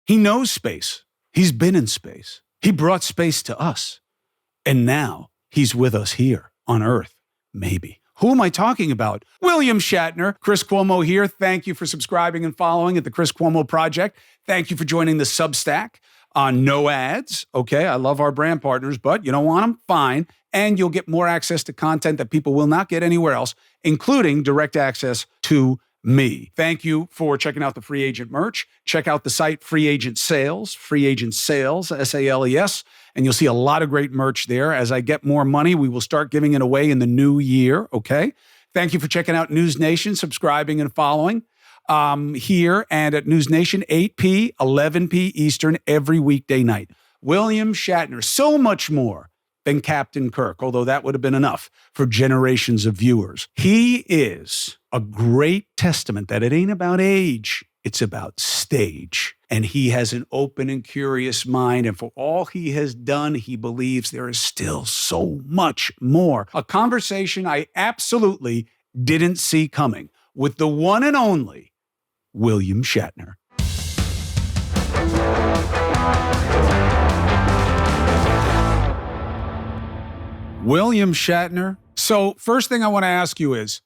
He knows space. He's been in space. He brought space to us. And now he's with us here on Earth, maybe. Who am I talking about? William Shatner. Chris Cuomo here. Thank you for subscribing and following at the Chris Cuomo Project. Thank you for joining the Substack on no ads. Okay, I love our brand partners, but you don't want them? Fine. And you'll get more access to content that people will not get anywhere else, including direct access to me. Thank you for checking out the Free Agent merch. Check out the site Free Agent Sales, SALES, and you'll see a lot of great merch there. As I get more money, we will start giving it away in the new year, okay? Thank you for checking out News Nation, subscribing and following here and at News Nation, 8p, 11p Eastern every weekday night. William Shatner, so much more than Captain Kirk, although that would have been enough for generations of viewers. He is a great testament that it ain't about age, it's about stage. And he has an open and curious mind, and for all he has done, he believes there is still so much more. A conversation I absolutely didn't see coming with the one and only William Shatner. William Shatner. So first thing I want to ask you is,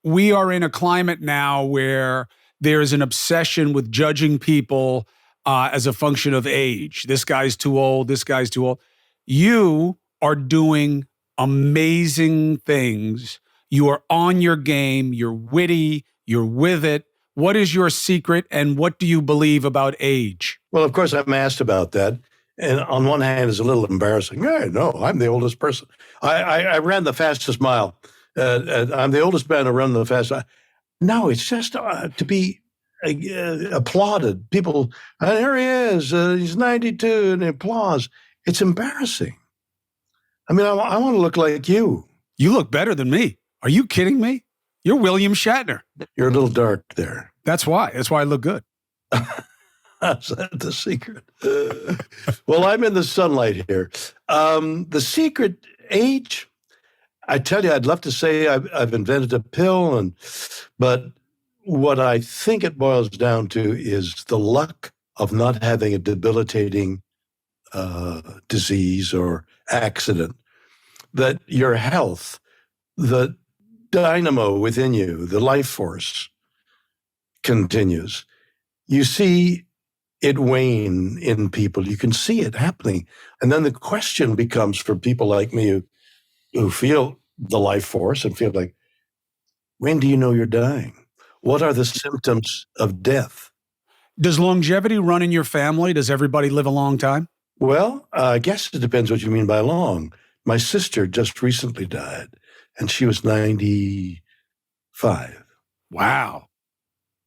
we are in a climate now where there is an obsession with judging people as a function of age. This guy's too old. This guy's too old. You are doing amazing things. You are on your game. You're witty. You're with it. What is your secret, and what do you believe about age? Well, of course, I'm asked about that. And on one hand, it's a little embarrassing. Hey, no, I'm the oldest person. I ran the fastest mile. I'm the oldest man to run the fastest. No, it's just to be applauded. People, here he is. He's 92, and applause. It's embarrassing. I mean, I want to look like you. You look better than me. Are you kidding me? You're William Shatner. You're a little dark there. That's why. That's why I look good. That's the secret. Well, I'm in the sunlight here. The secret age, I tell you, I'd love to say I've invented a pill, but what I think it boils down to is the luck of not having a debilitating disease or accident, that your health, the dynamo within you, the life force continues. You see it wane in people. You can see it happening. And then the question becomes for people like me who feel the life force and feel like, when do you know you're dying? What are the symptoms of death? Does longevity run in your family? Does everybody live a long time? Well, I guess it depends what you mean by long. My sister just recently died, and she was 95. Wow.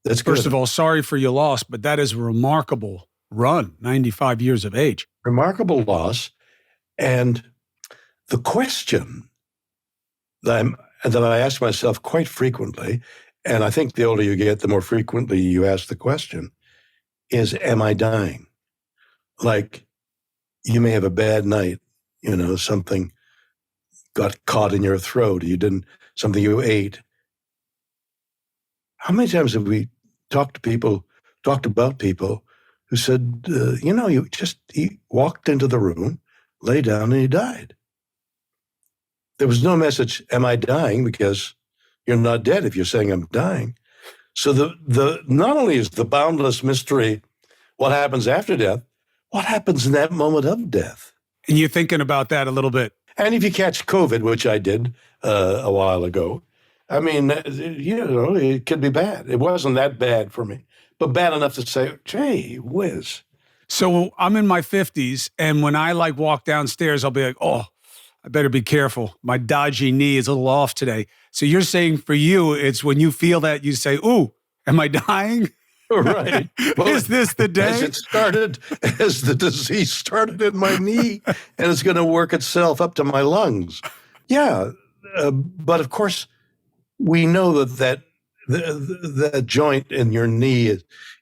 That's good. First of all, sorry for your loss, but that is a remarkable run, 95 years of age. Remarkable loss. And the question that I ask myself quite frequently, and I think the older you get, the more frequently you ask the question, is, am I dying? Like, you may have a bad night, something got caught in your throat, something you ate. How many times have we talked about people who said, he walked into the room, lay down, and he died. There was no message, am I dying? Because you're not dead if you're saying I'm dying. So the not only is the boundless mystery what happens after death, what happens in that moment of death? And you're thinking about that a little bit. And if you catch COVID, which I did a while ago, I mean, it could be bad. It wasn't that bad for me, but bad enough to say, gee whiz. So I'm in my 50s, and when I walk downstairs, I'll be like, oh, I better be careful. My dodgy knee is a little off today. So you're saying for you, it's when you feel that you say, ooh, am I dying? Right. Well, is this the day? As the disease started in my knee, and it's going to work itself up to my lungs. Yeah. But of course, we know that joint in your knee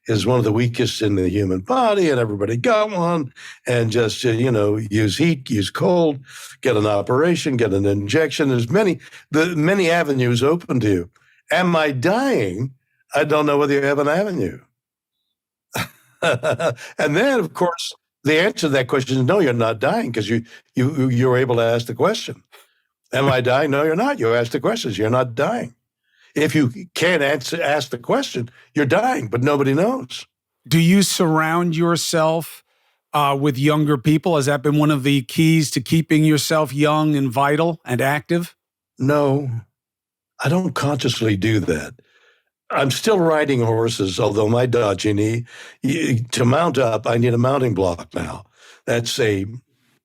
is one of the weakest in the human body, and everybody got one. And just, use heat, use cold, get an operation, get an injection. There's many avenues open to you. Am I dying? I don't know whether you have an avenue. And then, of course, the answer to that question is no, you're not dying, because you were able to ask the question. Am I dying? No, you're not. You asked the questions. You're not dying. If you can't ask the question, you're dying, but nobody knows. Do you surround yourself with younger people? Has that been one of the keys to keeping yourself young and vital and active? No, I don't consciously do that. I'm still riding horses, although my dodgy knee, to mount up, I need a mounting block now. That's a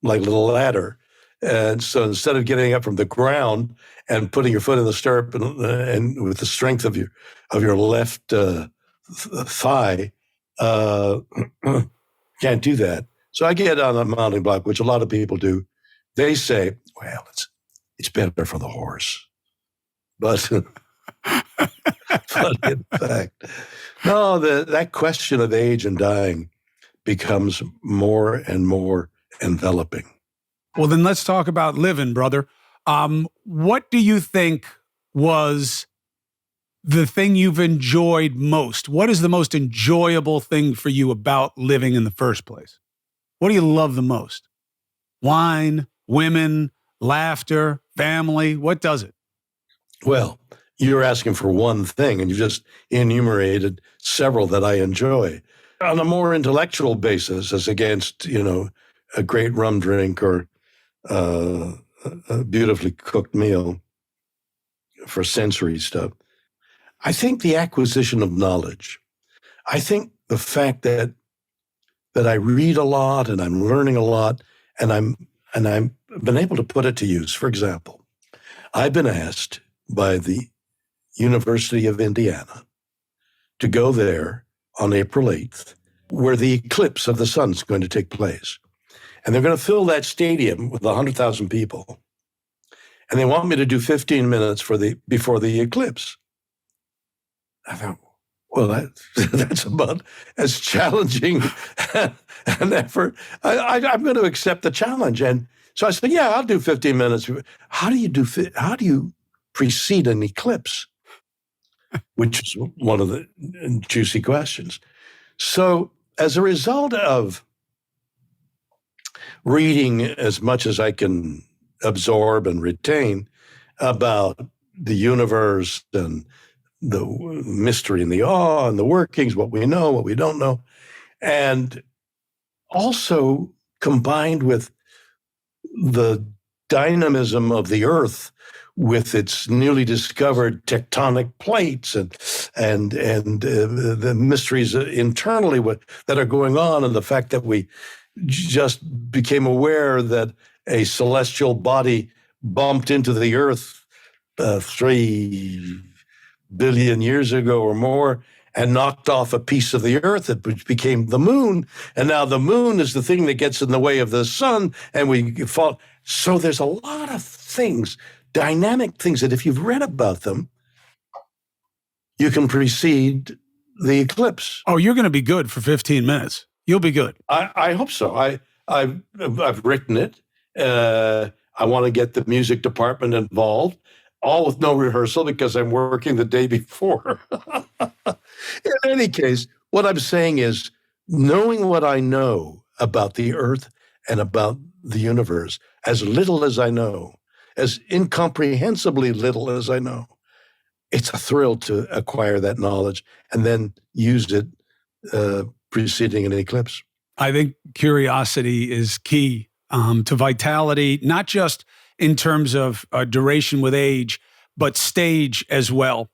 like little ladder. And so instead of getting up from the ground and putting your foot in the stirrup and with the strength of your left thigh, can't do that. So I get on a mounting block, which a lot of people do. They say, well, it's better for the horse. But but in fact, no, that question of age and dying becomes more and more enveloping. Well, then let's talk about living, brother. What do you think was the thing you've enjoyed most? What is the most enjoyable thing for you about living in the first place? What do you love the most? Wine, women, laughter, family? What does it? Well, you're asking for one thing, and you just enumerated several that I enjoy. On a more intellectual basis, as against, a great rum drink or a beautifully cooked meal for sensory stuff, I think the acquisition of knowledge. I think the fact that I read a lot and I'm learning a lot, and I've been able to put it to use. For example, I've been asked by the University of Indiana to go there on April 8th, where the eclipse of the sun is going to take place. And they're going to fill that stadium with 100,000 people. And they want me to do 15 minutes before the eclipse. I thought, well, that's about as challenging an effort. I'm going to accept the challenge. And so I said, yeah, I'll do 15 minutes. How do you precede an eclipse? Which is one of the juicy questions. So as a result of reading as much as I can absorb and retain about the universe and the mystery and the awe and the workings, what we know, what we don't know, and also combined with the dynamism of the earth with its newly discovered tectonic plates and the mysteries internally that are going on, and the fact that we just became aware that a celestial body bumped into the earth 3 billion years ago or more and knocked off a piece of the earth that became the moon. And now the moon is the thing that gets in the way of the sun, and we fall. So there's a lot of things, dynamic things, that if you've read about them, you can precede the eclipse. Oh, you're going to be good for 15 minutes. You'll be good. I hope so. I've written it. I want to get the music department involved, all with no rehearsal because I'm working the day before. In any case, what I'm saying is, knowing what I know about the earth and about the universe, as little as I know, as incomprehensibly little as I know, it's a thrill to acquire that knowledge and then use it preceding an eclipse. I think curiosity is key to vitality, not just in terms of duration with age, but stage as well.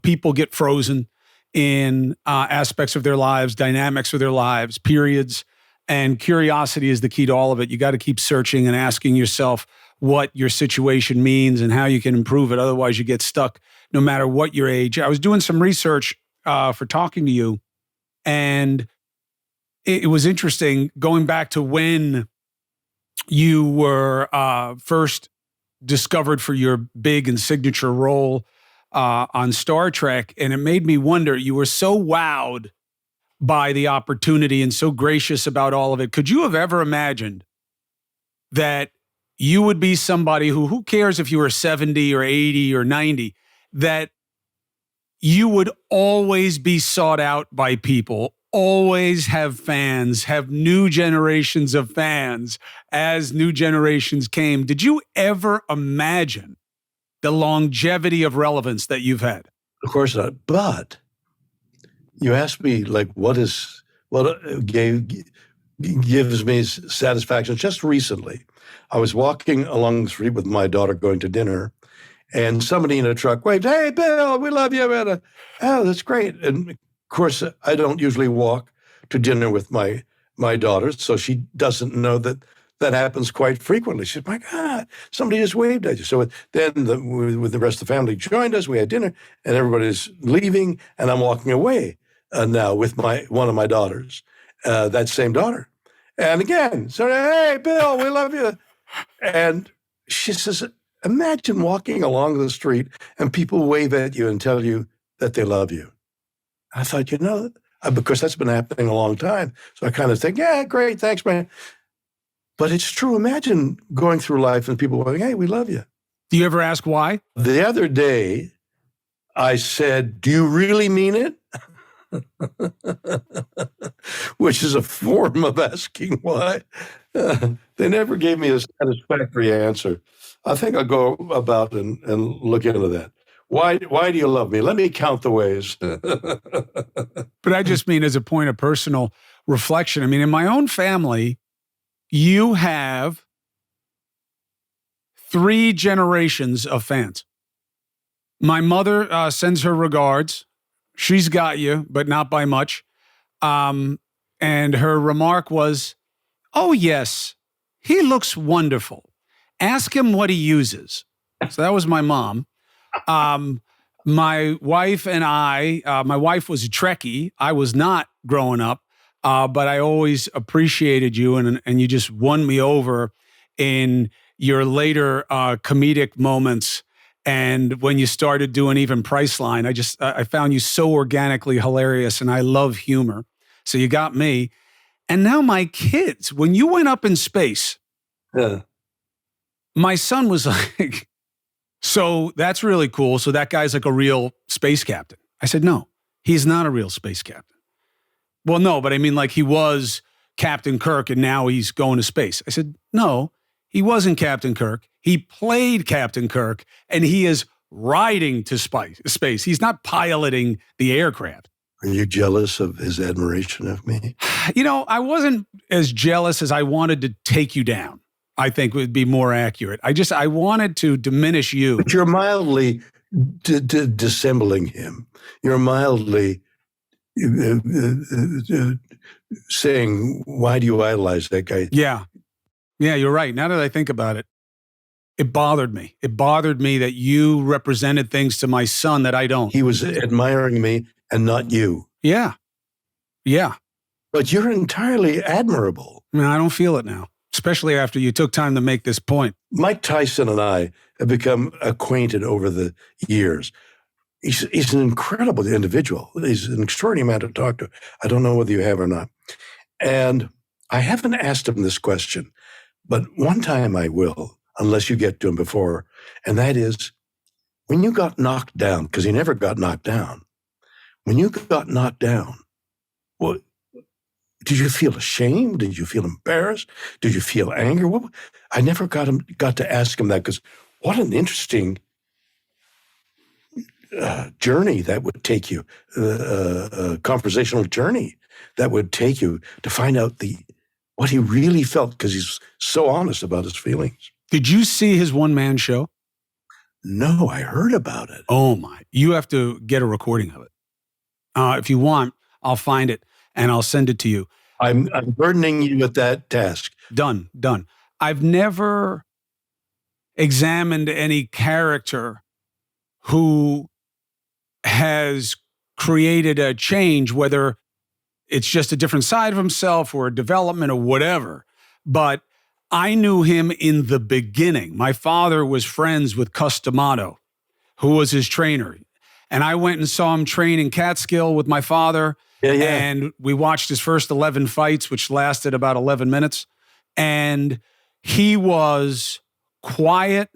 People get frozen in aspects of their lives, dynamics of their lives, periods, and curiosity is the key to all of it. You got to keep searching and asking yourself what your situation means and how you can improve it. Otherwise, you get stuck no matter what your age. I was doing some research for talking to you, and it was interesting going back to when you were first discovered for your big and signature role on Star Trek. And it made me wonder, you were so wowed by the opportunity and so gracious about all of it. Could you have ever imagined that you would be somebody who cares if you were 70 or 80 or 90, that you would always be sought out by people always have fans, have new generations of fans as new generations came. Did you ever imagine the longevity of relevance that you've had? Of course not. But you asked me, like, what gives me satisfaction. Just recently, I was walking along the street with my daughter going to dinner, and somebody in a truck waved, "Hey, Bill, we love you." And, oh, that's great. And of course, I don't usually walk to dinner with my daughter, so she doesn't know that happens quite frequently. She said, "My God, somebody just waved at you." So then with the rest of the family joined us, we had dinner, and everybody's leaving, and I'm walking away now with one of my daughters, that same daughter. And again, so, "Hey, Bill, we love you." And she says, imagine walking along the street and people wave at you and tell you that they love you. I thought, because that's been happening a long time. So I kind of think, yeah, great, thanks, man. But it's true. Imagine going through life and people going, "Hey, we love you." Do you ever ask why? The other day, I said, "Do you really mean it?" Which is a form of asking why. They never gave me a satisfactory answer. I think I'll go about and look into that. Why do you love me? Let me count the ways. But I just mean as a point of personal reflection. I mean, in my own family, you have 3 generations of fans. My mother sends her regards. She's got you, but not by much. And her remark was, "Oh, yes, he looks wonderful. Ask him what he uses." So that was my mom. My wife and my wife was a Trekkie. I was not growing up, but I always appreciated you, and you just won me over in your later comedic moments. And when you started doing even Priceline, I found you so organically hilarious, and I love humor. So you got me. And now my kids, when you went up in space, Yeah. my son was like, "So that's really cool. So that guy's like a real space captain." I said, "No, he's not a real space captain." "Well, no, but I mean, like he was Captain Kirk and now he's going to space." I said, "No, he wasn't Captain Kirk. He played Captain Kirk and he is riding to space. He's not piloting the aircraft." Are you jealous of his admiration of me? I wasn't as jealous as I wanted to take you down, I think would be more accurate. I wanted to diminish you. But you're mildly dissembling him. You're mildly saying, "Why do you idolize that guy?" Yeah. Yeah, you're right. Now that I think about it, it bothered me. It bothered me that you represented things to my son that I don't. He was admiring me and not you. Yeah. Yeah. But you're entirely admirable. I mean, I don't feel it now, especially after you took time to make this point. Mike Tyson and I have become acquainted over the years. He's an incredible individual. He's an extraordinary man to talk to. I don't know whether you have or not. And I haven't asked him this question, but one time I will, unless you get to him before. And that is, when you got knocked down, because he never got knocked down, when you got knocked down, well, did you feel ashamed? Did you feel embarrassed? Did you feel anger? I never got to ask him that, because what an interesting journey that would take you, a conversational journey that would take you to find out what he really felt, because he's so honest about his feelings. Did you see his one-man show? No, I heard about it. Oh my, you have to get a recording of it. If you want, I'll find it and I'll send it to you. I'm burdening you with that task. Done. I've never examined any character who has created a change, whether it's just a different side of himself or a development or whatever. But I knew him in the beginning. My father was friends with Customato, who was his trainer. And I went and saw him train in Catskill with my father. Yeah. And we watched his first 11 fights, which lasted about 11 minutes. And he was quiet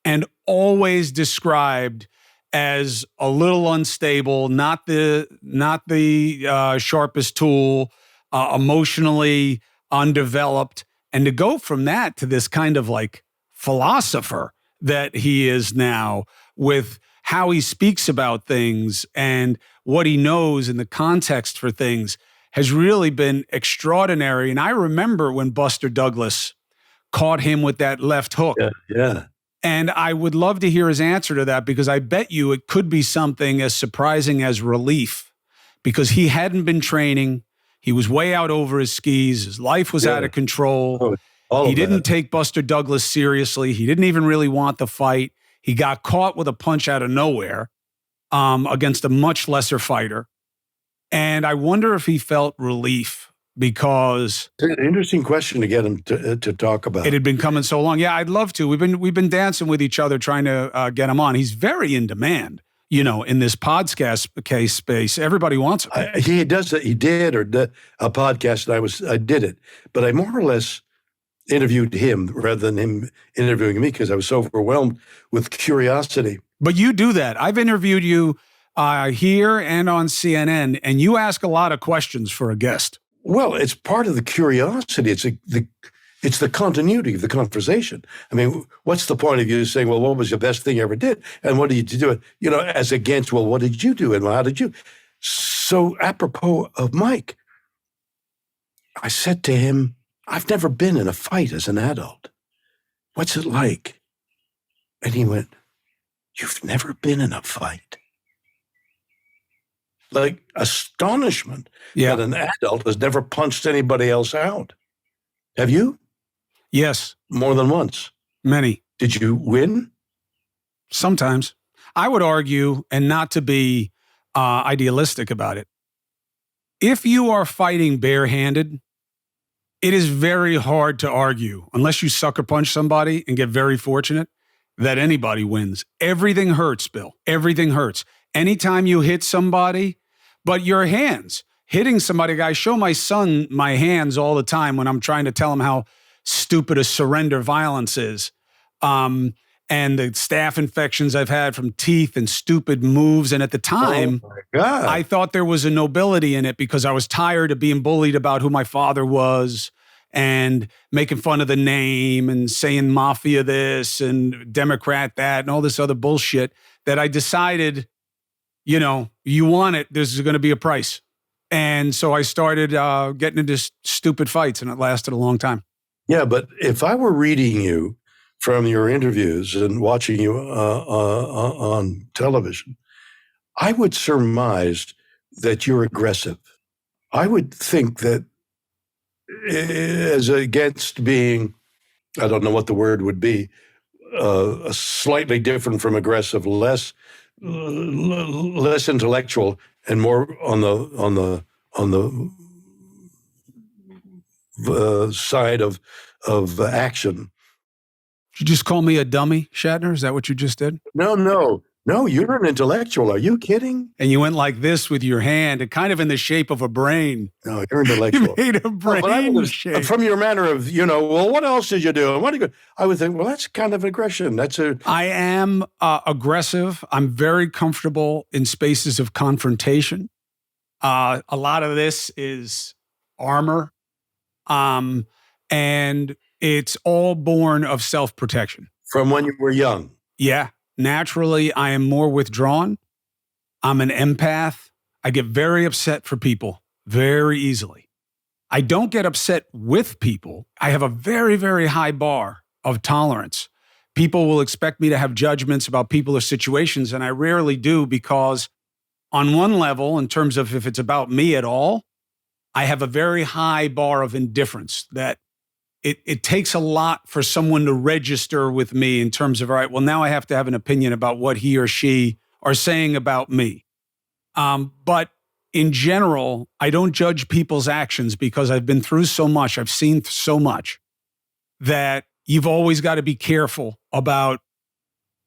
and always described as a little unstable, not the sharpest tool, emotionally undeveloped, and to go from that to this kind of like philosopher that he is now, with how he speaks about things and what he knows and the context for things, has really been extraordinary. And I remember when Buster Douglas caught him with that left hook. Yeah, yeah. And I would love to hear his answer to that, because I bet you it could be something as surprising as relief, because he hadn't been training. He was way out over his skis. His life was out of control. He didn't take Buster Douglas seriously. He didn't even really want the fight. He got caught with a punch out of nowhere against a much lesser fighter. And I wonder if he felt relief, because it's an interesting question to get him to talk about. It had been coming so long. Yeah, I'd love to. We've been dancing with each other trying to get him on. He's very in demand, in this podcast case space. Everybody wants him. He does. He did a podcast, and I did it, but I more or less interviewed him rather than him interviewing me, because I was so overwhelmed with curiosity. But you do that. I've interviewed you here and on CNN, and you ask a lot of questions for a guest. Well, it's part of the curiosity. It's the continuity of the conversation. I mean, what's the point of you saying, well, what was the best thing you ever did? And what did you do? As against, well, what did you do? And how did you? So apropos of Mike, I said to him, I've never been in a fight as an adult. What's it like? And he went, you've never been in a fight? Like astonishment that an adult has never punched anybody else out. Have you? Yes. More than once? Many. Did you win? Sometimes. I would argue, and not to be idealistic about it, if you are fighting barehanded, it is very hard to argue, unless you sucker punch somebody and get very fortunate, that anybody wins. Everything hurts, Bill. Everything hurts. Anytime you hit somebody, but your hands, hitting somebody, I show my son my hands all the time when I'm trying to tell him how stupid a surrender violence is. And the staph infections I've had from teeth and stupid moves. And at the time, I thought there was a nobility in it, because I was tired of being bullied about who my father was and making fun of the name and saying mafia this and Democrat that and all this other bullshit, that I decided, you want it, there's going to be a price. And so I started getting into stupid fights, and it lasted a long time. Yeah, but if I were reading you from your interviews and watching you on television, I would surmise that you're aggressive. I would think that, as against being, I don't know what the word would be, slightly different from aggressive, less intellectual and more on the side of action. Did you just call me a dummy, Shatner? Is that what you just did? No, you're an intellectual. Are you kidding? And you went like this with your hand, and kind of in the shape of a brain. No, you're intellectual. You made a brain shape. From your manner of, well, what else did you do? And what do you? I would think, well, that's kind of aggression. I am aggressive. I'm very comfortable in spaces of confrontation. A lot of this is armor, and it's all born of self-protection. From when you were young. Yeah. Naturally, I am more withdrawn. I'm an empath. I get very upset for people very easily. I don't get upset with people. I have a very, very high bar of tolerance. People will expect me to have judgments about people or situations, and I rarely do, because on one level, in terms of if it's about me at all, I have a very high bar of indifference, that it takes a lot for someone to register with me in terms of, all right, well, now I have to have an opinion about what he or she are saying about me. But in general, I don't judge people's actions, because I've been through so much. I've seen so much that you've always got to be careful about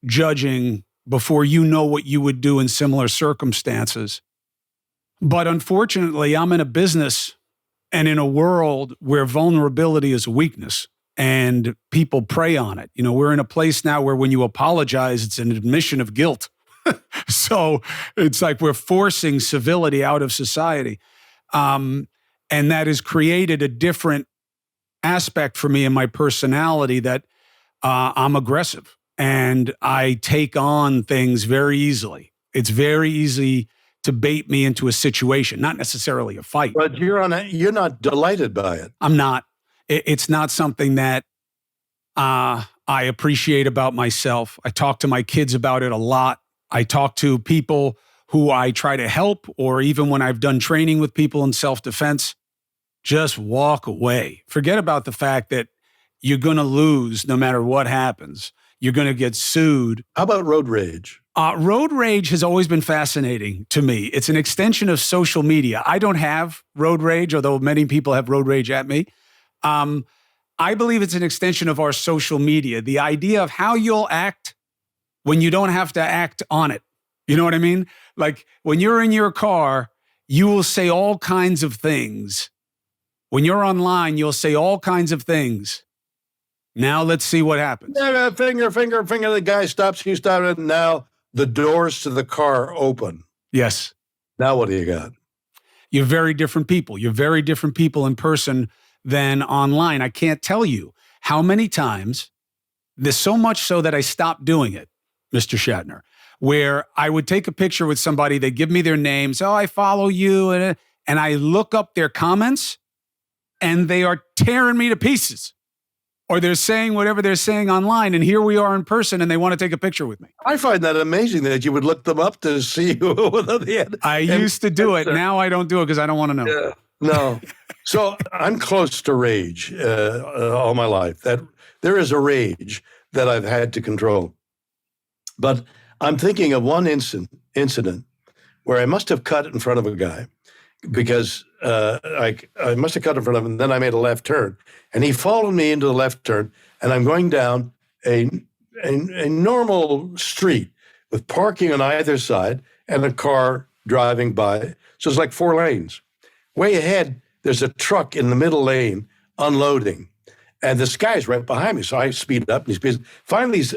judging before you know what you would do in similar circumstances. But unfortunately, I'm in a business and in a world where vulnerability is a weakness and people prey on it. We're in a place now where when you apologize, it's an admission of guilt. So it's like we're forcing civility out of society. And that has created a different aspect for me in my personality that I'm aggressive and I take on things very easily. It's very easy to bait me into a situation, not necessarily a fight. But you're not delighted by it. I'm not. It's not something that I appreciate about myself. I talk to my kids about it a lot. I talk to people who I try to help, or even when I've done training with people in self-defense, just walk away. Forget about the fact that you're going to lose no matter what happens. You're going to get sued. How about road rage? Road rage has always been fascinating to me. It's an extension of social media. I don't have road rage, although many people have road rage at me. I believe it's an extension of our social media. The idea of how you'll act when you don't have to act on it. You know what I mean? Like when you're in your car, you will say all kinds of things. When you're online, you'll say all kinds of things. Now let's see what happens. Finger. The guy stops, you stop it. Now the doors to the car open. Yes. Now what do you got? You're very different people. You're very different people in person than online. I can't tell you how many times, there's so much so that I stopped doing it, Mr. Shatner, where I would take a picture with somebody, they give me their names, oh, I follow you, and I look up their comments, and they are tearing me to pieces. Or they're saying whatever they're saying online, and here we are in person, and they want to take a picture with me. I find that amazing that you would look them up to see who they had. I used to do it. Now I don't do it because I don't want to know. Yeah, no. So I'm close to rage all my life. That there is a rage that I've had to control. But I'm thinking of one incident where I must have cut in front of a guy because I must have cut in front of him, and then I made a left turn. And he followed me into the left turn, and I'm going down a normal street with parking on either side and a car driving by. So it's like 4 lanes. Way ahead, there's a truck in the middle lane unloading, and this guy's right behind me. So I speed up, and he speeds. Finally, he's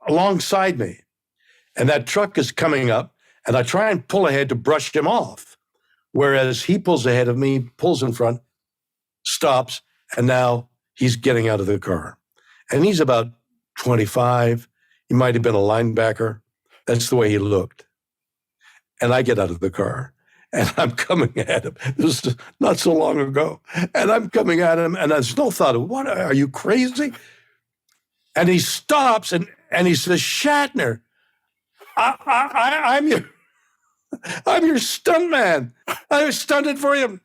alongside me, and that truck is coming up, and I try and pull ahead to brush him off, whereas he pulls ahead of me, pulls in front, stops, and now he's getting out of the car. And he's about 25. He might have been a linebacker. That's the way he looked. And I get out of the car, and I'm coming at him. This is not so long ago. And I'm coming at him, and I still thought, what, are you crazy? And he stops, and he says, Shatner, I'm your stunt man. I was stunted for you.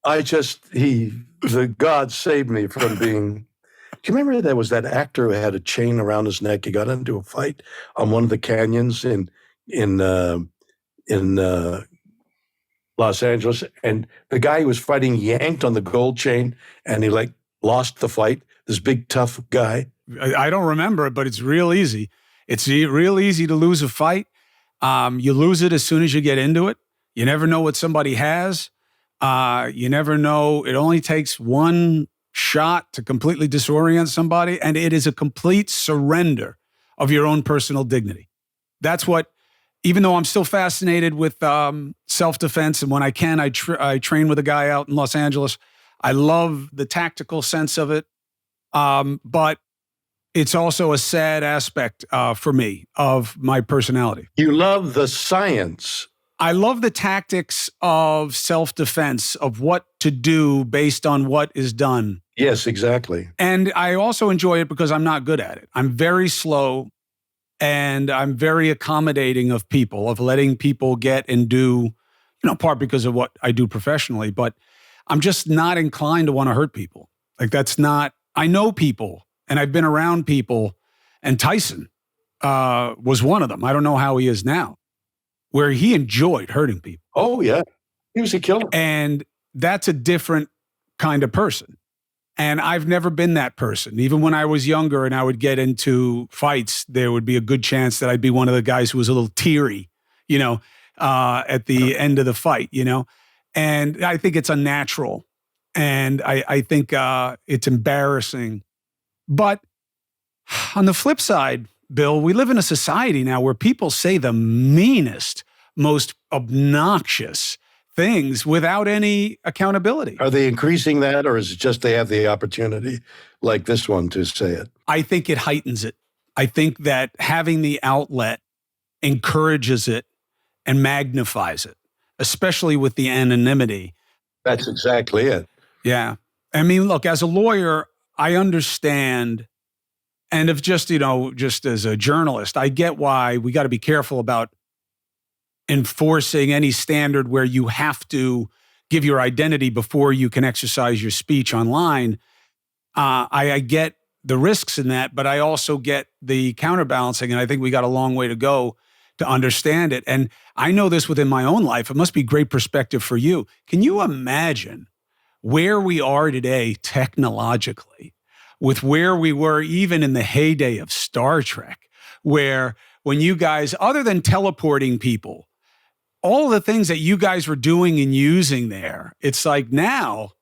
The God saved me from being. Do you remember there was that actor who had a chain around his neck? He got into a fight on one of the canyons in Los Angeles, and the guy who was fighting yanked on the gold chain, and he lost the fight. This big tough guy. I don't remember it, but it's real easy. It's real easy to lose a fight. You lose it as soon as you get into it. You never know what somebody has. You never know. It only takes one shot to completely disorient somebody, and it is a complete surrender of your own personal dignity. That's what, even though I'm still fascinated with self-defense, and when I can, I train with a guy out in Los Angeles. I love the tactical sense of it, but it's also a sad aspect for me of my personality. You love the science. I love the tactics of self-defense, of what to do based on what is done. Yes, exactly. And I also enjoy it because I'm not good at it. I'm very slow, and I'm very accommodating of people, of letting people get and do, part because of what I do professionally, but I'm just not inclined to want to hurt people. I know people, and I've been around people, and Tyson was one of them. I don't know how he is now, where he enjoyed hurting people. Oh, yeah. He was a killer. And that's a different kind of person. And I've never been that person. Even when I was younger and I would get into fights, there would be a good chance that I'd be one of the guys who was a little teary, at the end of the fight, And I think it's unnatural. And I think it's embarrassing. But on the flip side, Bill, we live in a society now where people say the meanest, most obnoxious things without any accountability. Are they increasing that, or is it just they have the opportunity like this one to say it? I think it heightens it. I think that having the outlet encourages it and magnifies it, especially with the anonymity. That's exactly it. Yeah. I mean, look, as a lawyer, I understand. And if just as a journalist, I get why we got to be careful about enforcing any standard where you have to give your identity before you can exercise your speech online. I get the risks in that, but I also get the counterbalancing. And I think we got a long way to go to understand it. And I know this within my own life. It must be great perspective for you. Can you imagine where we are today technologically with where we were even in the heyday of Star Trek, where when you guys, other than teleporting people, all the things that you guys were doing and using there, it's like now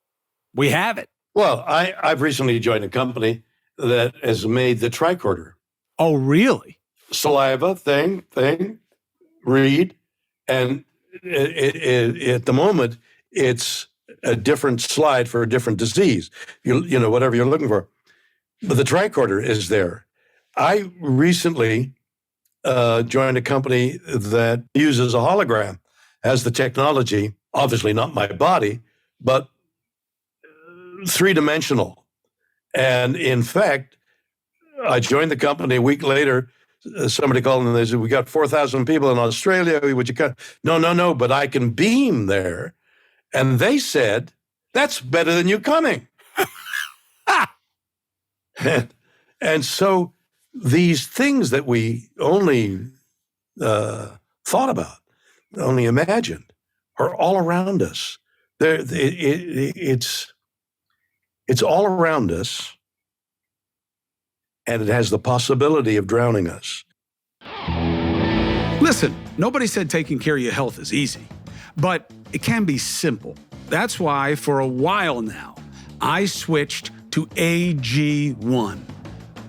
we have it. Well, I've recently joined a company that has made the tricorder. Oh, really? Saliva, thing, read. And at the moment, it's a different slide for a different disease, you know, whatever you're looking for. But the tricorder is there. I recently joined a company that uses a hologram as the technology, obviously not my body, but three-dimensional. And in fact, I joined the company a week later. Somebody called and they said, we got 4,000 people in Australia. Would you cut? No, but I can beam there. And they said, that's better than you coming. And so these things that we only thought about, only imagined, are all around us. It's all around us, and it has the possibility of drowning us. Listen, nobody said taking care of your health is easy, but it can be simple. That's why for a while now, I switched to AG1.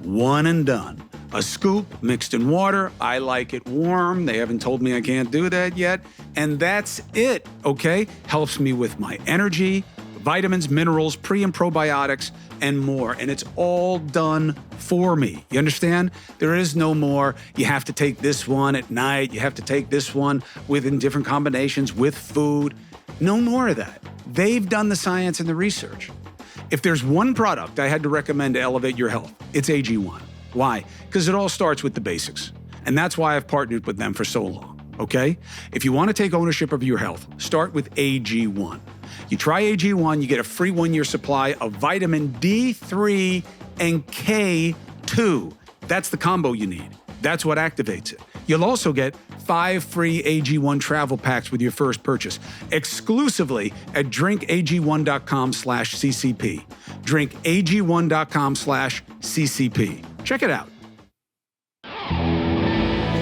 One and done. A scoop mixed in water. I like it warm. They haven't told me I can't do that yet. And that's it, okay? Helps me with my energy, vitamins, minerals, pre and probiotics, and more. And it's all done for me. You understand? There is no more, you have to take this one at night. You have to take this one within different combinations with food. No more of that. They've done the science and the research. If there's one product I had to recommend to elevate your health, it's AG1. Why? Because it all starts with the basics. And that's why I've partnered with them for so long, okay? If you want to take ownership of your health, start with AG1. You try AG1, you get a free 1-year supply of vitamin D3 and K2. That's the combo you need. That's what activates it. You'll also get 5 free AG1 travel packs with your first purchase, exclusively at drinkag1.com/CCP. drinkag1.com/CCP. Check it out.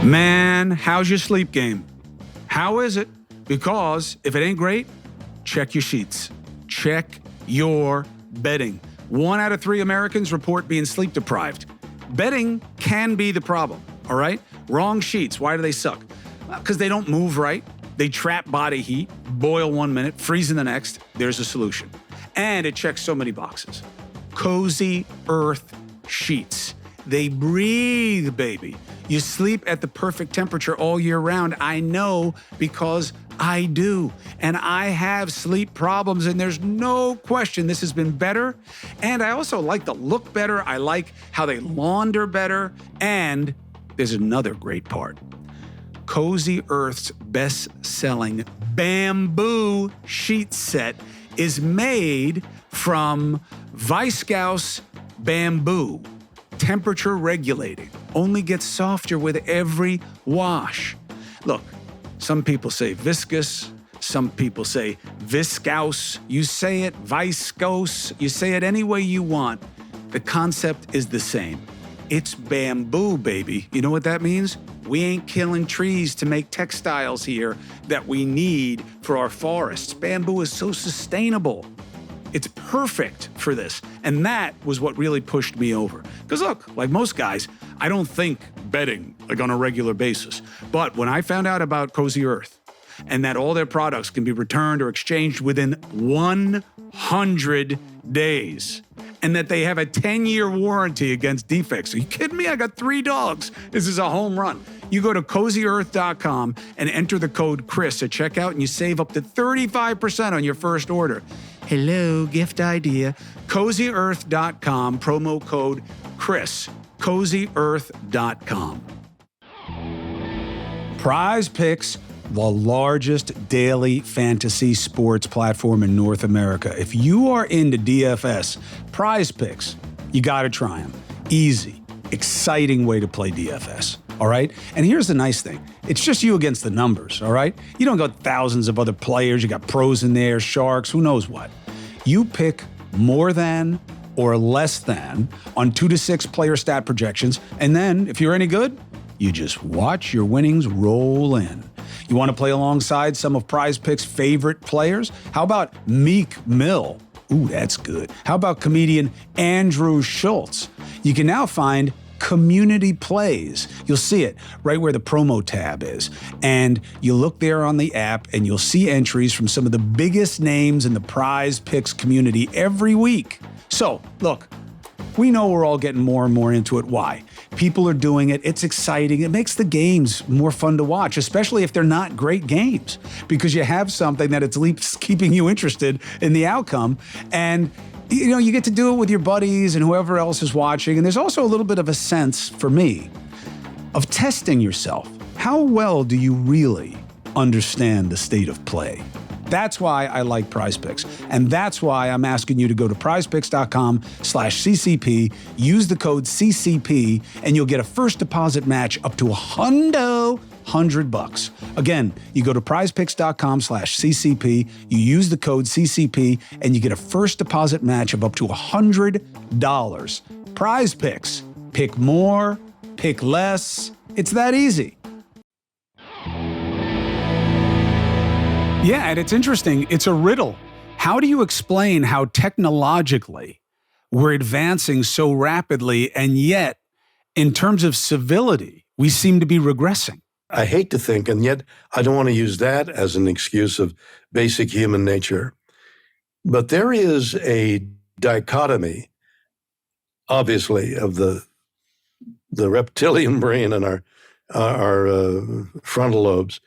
Man, how's your sleep game? How is it? Because if it ain't great, check your sheets. Check your bedding. 1 out of 3 Americans report being sleep deprived. Bedding can be the problem, all right? Wrong sheets. Why do they suck? Because they don't move right. They trap body heat, boil 1 minute, freeze in the next. There's a solution. And it checks so many boxes. Cozy Earth sheets. They breathe, baby. You sleep at the perfect temperature all year round. I know because I do. And I have sleep problems, and there's no question this has been better. And I also like the look better. I like how they launder better. And there's another great part. Cozy Earth's best-selling bamboo sheet set is made from viscose bamboo. Temperature regulating. Only gets softer with every wash. Look, some people say viscous, some people say viscose. You say it viscose, you say it any way you want. The concept is the same. It's bamboo, baby. You know what that means? We ain't killing trees to make textiles here that we need for our forests. Bamboo is so sustainable. It's perfect for this. And that was what really pushed me over. Because look, like most guys, I don't think bedding, like on a regular basis. But when I found out about Cozy Earth and that all their products can be returned or exchanged within 100 days, and that they have a 10-year warranty against defects. Are you kidding me? I got 3 dogs. This is a home run. You go to CozyEarth.com and enter the code Chris at checkout, and you save up to 35% on your first order. Hello, gift idea. CozyEarth.com, promo code Chris. CozyEarth.com. Prize Picks, the largest daily fantasy sports platform in North America. If you are into DFS, Prize Picks, you got to try them. Easy, exciting way to play DFS, all right? And here's the nice thing. It's just you against the numbers, all right? You don't got thousands of other players. You got pros in there, sharks, who knows what. You pick more than or less than on 2 to 6 player stat projections, and then, if you're any good, you just watch your winnings roll in. You want to play alongside some of Prize Picks' favorite players? How about Meek Mill? Ooh, that's good. How about comedian Andrew Schultz? You can now find community plays. You'll see it right where the promo tab is. And you look there on the app and you'll see entries from some of the biggest names in the Prize Picks community every week. So, look, we know we're all getting more and more into it. Why? People are doing it. It's exciting. It makes the games more fun to watch, especially if they're not great games, because you have something that at least keeping you interested in the outcome. And, you know, you get to do it with your buddies and whoever else is watching. And there's also a little bit of a sense, for me, of testing yourself. How well do you really understand the state of play? That's why I like Prize Picks. And that's why I'm asking you to go to prizepicks.com/CCP, use the code CCP, and you'll get a first deposit match up to $100. Again, you go to prizepicks.com/CCP, you use the code CCP, and you get a first deposit match of up to $100. Prize Picks. Pick more, pick less. It's that easy. Yeah, and it's interesting. It's a riddle. How do you explain how technologically we're advancing so rapidly, and yet, in terms of civility, we seem to be regressing? I hate to think, and yet I don't want to use that as an excuse of basic human nature, but there is a dichotomy, obviously, of the reptilian brain and our frontal lobes,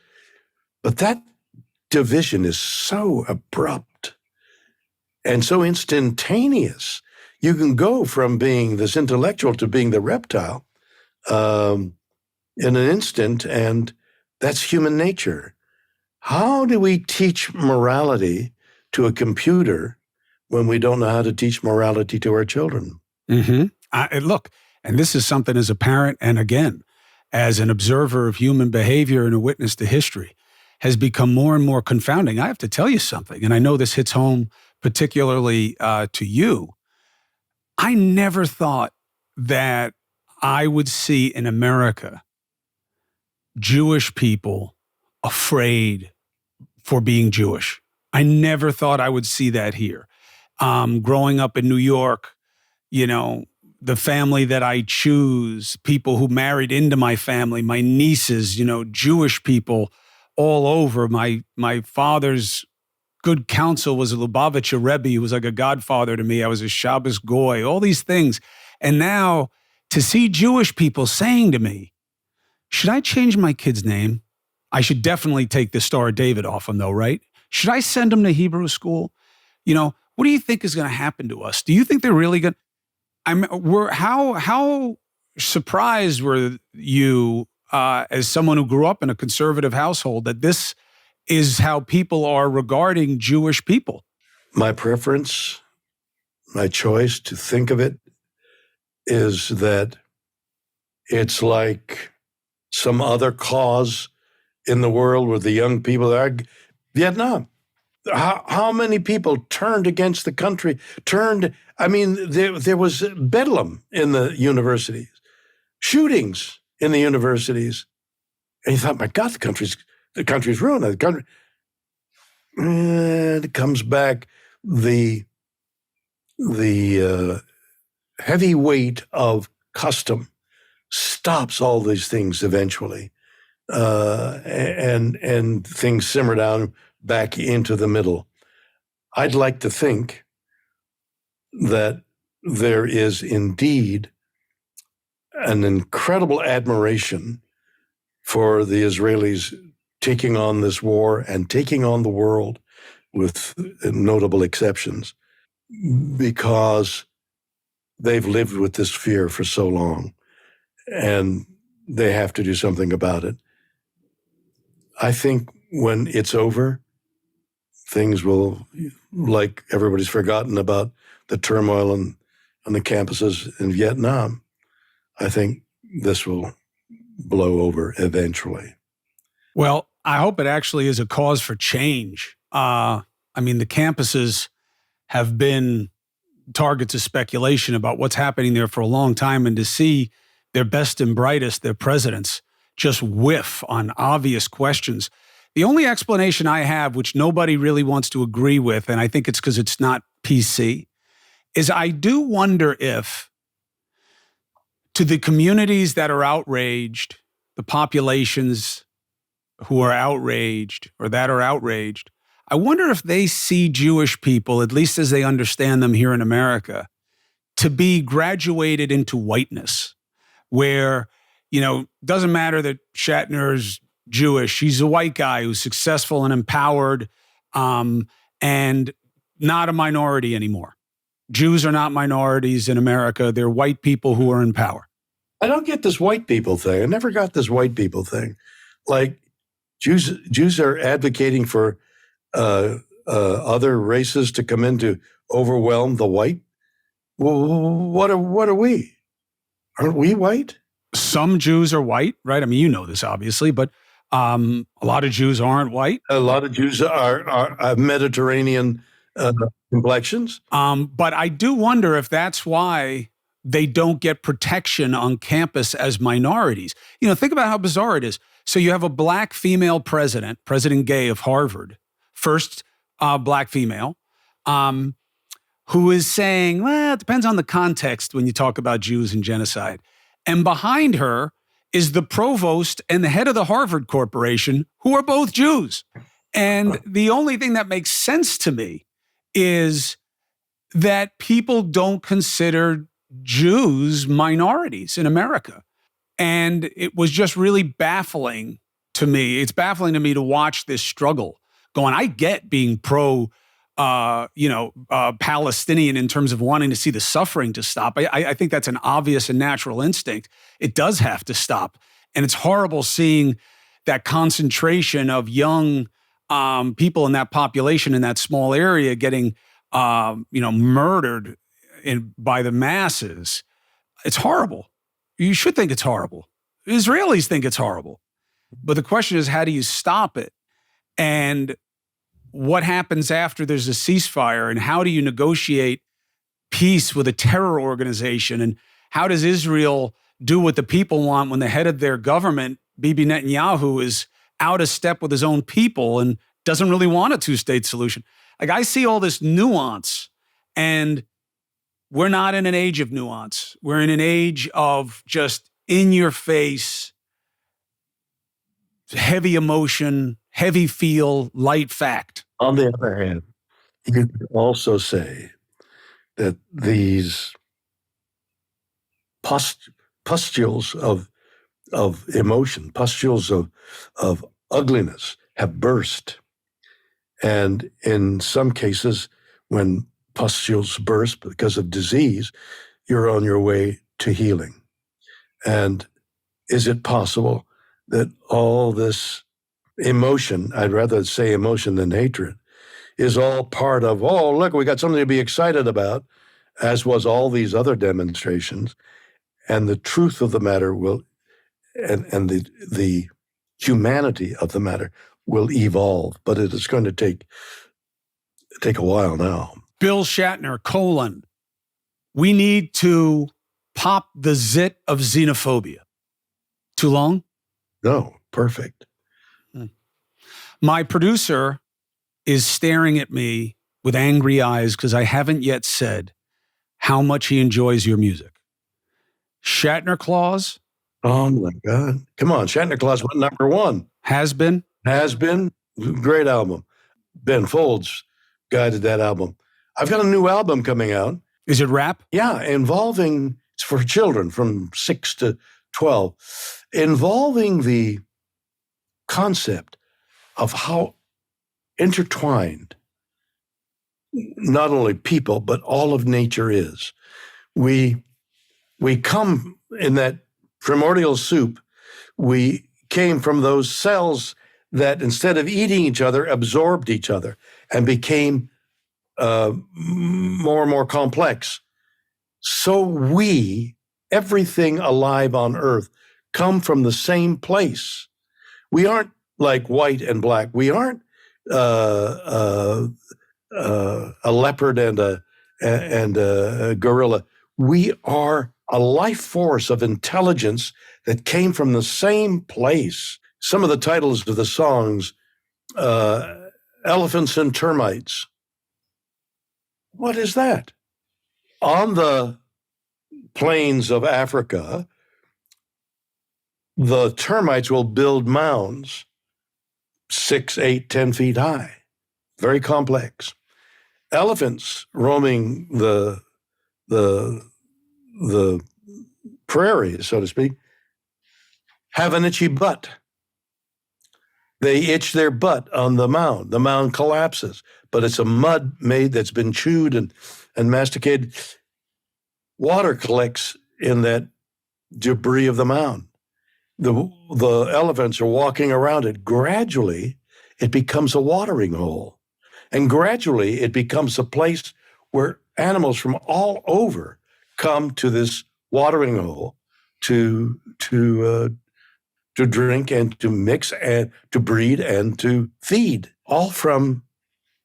but that division is so abrupt and so instantaneous. You can go from being this intellectual to being the reptile in an instant, and that's human nature. How do we teach morality to a computer when we don't know how to teach morality to our children? Mm-hmm. Look, and this is something as a parent, and again, as an observer of human behavior and a witness to history, has become more and more confounding. I have to tell you something, and I know this hits home particularly to you. I never thought that I would see in America Jewish people afraid for being Jewish. I never thought I would see that here. Growing up in New York, you know, the family that I choose, people who married into my family, my nieces, you know, Jewish people all over. My father's good counsel was a Lubavitcher Rebbe. He was like a godfather to me. I was a Shabbos Goy, all these things. And now to see Jewish people saying to me, should I change my kid's name? I should definitely take the Star of David off him though, right? Should I send him to Hebrew school? You know, what do you think is going to happen to us? Do you think they're really going to, how surprised were you as someone who grew up in a conservative household that this is how people are regarding Jewish people? My preference, my choice to think of it is that it's like some other cause in the world where the young people are. Vietnam. How many people turned against the country, there was bedlam in the universities, shootings in the universities. And you thought, my God, the country's ruined. And it comes back the heavy weight of custom stops all these things eventually, and things simmer down back into the middle. I'd like to think that there is indeed an incredible admiration for the Israelis taking on this war and taking on the world, with notable exceptions, because they've lived with this fear for so long, and they have to do something about it. I think when it's over, things will, like everybody's forgotten about the turmoil on the campuses in Vietnam. I think this will blow over eventually. Well, I hope it actually is a cause for change. I mean, the campuses have been targets of speculation about what's happening there for a long time, and to see their best and brightest, their presidents, just whiff on obvious questions. The only explanation I have, which nobody really wants to agree with, and I think it's because it's not PC, is I do wonder if, to the communities that are outraged, the populations who are outraged or that are outraged, I wonder if they see Jewish people, at least as they understand them here in America, to be graduated into whiteness, where, doesn't matter that Shatner's Jewish, he's a white guy who's successful and empowered, and not a minority anymore. Jews are not minorities in America. They're white people who are in power. I don't get this white people thing. I never got this white people thing. Like, Jews are advocating for other races to come in to overwhelm the white. Well, what are we? Aren't we white? Some Jews are white, right? I mean, you know this obviously, but a lot of Jews aren't white. A lot of Jews are Mediterranean complexions. But I do wonder if that's why they don't get protection on campus as minorities. Think about how bizarre it is. So you have a black female president, President Gay of Harvard, first black female, who is saying, well, it depends on the context when you talk about Jews and genocide. And behind her is the provost and the head of the Harvard Corporation, who are both Jews. And the only thing that makes sense to me is that people don't consider Jews minorities in America. And it was just really baffling to me. It's baffling to me to watch this struggle going. I get being Palestinian in terms of wanting to see the suffering to stop. I think that's an obvious and natural instinct. It does have to stop. And it's horrible seeing that concentration of young people in that population in that small area getting murdered by the masses. It's horrible. You should think it's horrible. Israelis think it's horrible. But the question is, how do you stop it? And what happens after there's a ceasefire? And how do you negotiate peace with a terror organization? And how does Israel do what the people want when the head of their government, Bibi Netanyahu, is out of step with his own people and doesn't really want a two-state solution? Like, I see all this nuance, and we're not in an age of nuance. We're in an age of just in-your-face, heavy emotion, heavy feel, light fact. On the other hand, you could also say that these pustules of emotion, pustules of ugliness have burst. And in some cases, when pustules burst because of disease, you're on your way to healing. And is it possible that all this emotion, I'd rather say emotion than hatred, is all part of, oh, look, we got something to be excited about, as was all these other demonstrations, and the truth of the matter will, and the humanity of the matter will evolve, but it is going to take a while now. Bill Shatner, we need to pop the zit of xenophobia. Too long? No, perfect. My producer is staring at me with angry eyes because I haven't yet said how much he enjoys your music. Shatner Claus Oh my God. Come on. Shatner Claus went number one. Has been? Has been. Great album. Ben Folds guided that album. I've got a new album coming out. Is it rap? Yeah, involving, it's for children from 6 to 12, involving the concept of how intertwined not only people, but all of nature is. We come in that primordial soup. We came from those cells that instead of eating each other, absorbed each other and became more and more complex. So everything alive on Earth, come from the same place. We aren't like white and black. We aren't a leopard and a gorilla. We are a life force of intelligence that came from the same place. Some of the titles of the songs, Elephants and Termites. What is that? On the plains of Africa, the termites will build mounds 6, 8, 10 feet high. Very complex. Elephants roaming the prairies, so to speak, have an itchy butt. They itch their butt on the mound. The mound collapses, but it's a mud made that's been chewed and masticated. Water collects in that debris of the mound. The elephants are walking around it. Gradually, it becomes a watering hole. And gradually, it becomes a place where animals from all over come to this watering hole to drink and to mix and to breed and to feed, all from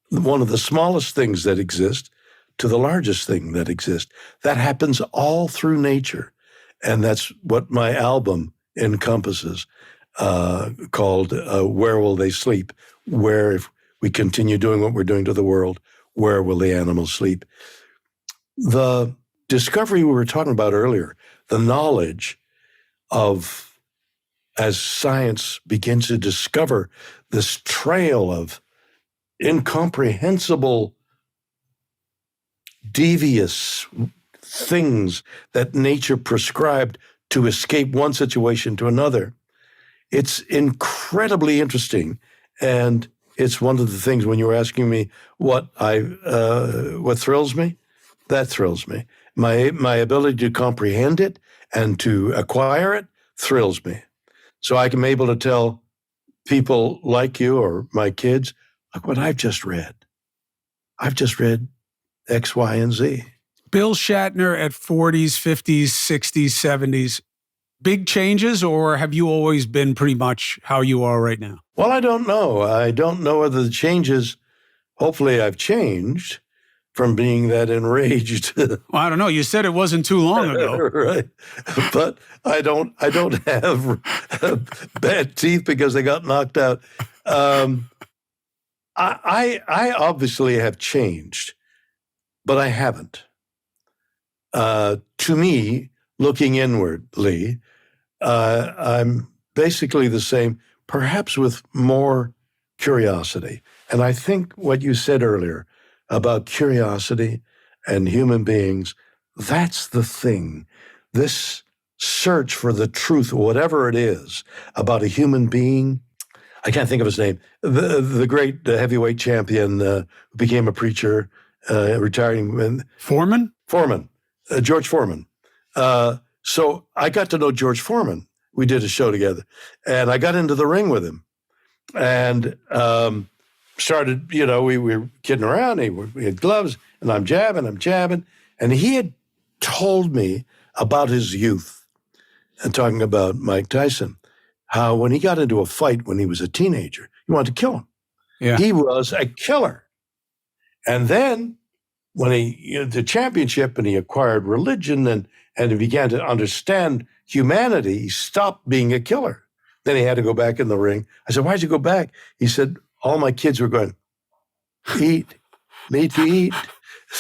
one of the smallest things that exist to the largest thing that exists. That happens all through nature. And that's what my album encompasses, called Where Will They Sleep? Where, if we continue doing what we're doing to the world, where will the animals sleep? The discovery we were talking about earlier, the knowledge of, as science begins to discover this trail of incomprehensible, devious things that nature prescribed to escape one situation to another. It's incredibly interesting. And it's one of the things when you were asking me what thrills me, that thrills me. My ability to comprehend it and to acquire it thrills me. So I'm able to tell people like you or my kids, look what I've just read. I've just read X, Y, and Z. Bill Shatner at 40s, 50s, 60s, 70s. Big changes, or have you always been pretty much how you are right now? Well, I don't know. I don't know whether the changes, hopefully I've changed from being that enraged. Well, I don't know. You said it wasn't too long ago. Right. But I don't have bad teeth because they got knocked out. I obviously have changed, but I haven't. To me, looking inwardly, I'm basically the same, perhaps with more curiosity. And I think what you said earlier about curiosity and human beings, that's the thing. This search for the truth, whatever it is, about a human being. I can't think of his name. The great heavyweight champion who became a preacher, retiring. Foreman? George Foreman. So I got to know George Foreman. We did a show together. And I got into the ring with him. And started, we were kidding around. We had gloves, and I'm jabbing. And he had told me about his youth, and talking about Mike Tyson, how when he got into a fight when he was a teenager, he wanted to kill him. Yeah. He was a killer. And then when the championship and he acquired religion and he began to understand humanity, he stopped being a killer. Then he had to go back in the ring. I said, why'd you go back? He said, all my kids were going, eat, need to eat.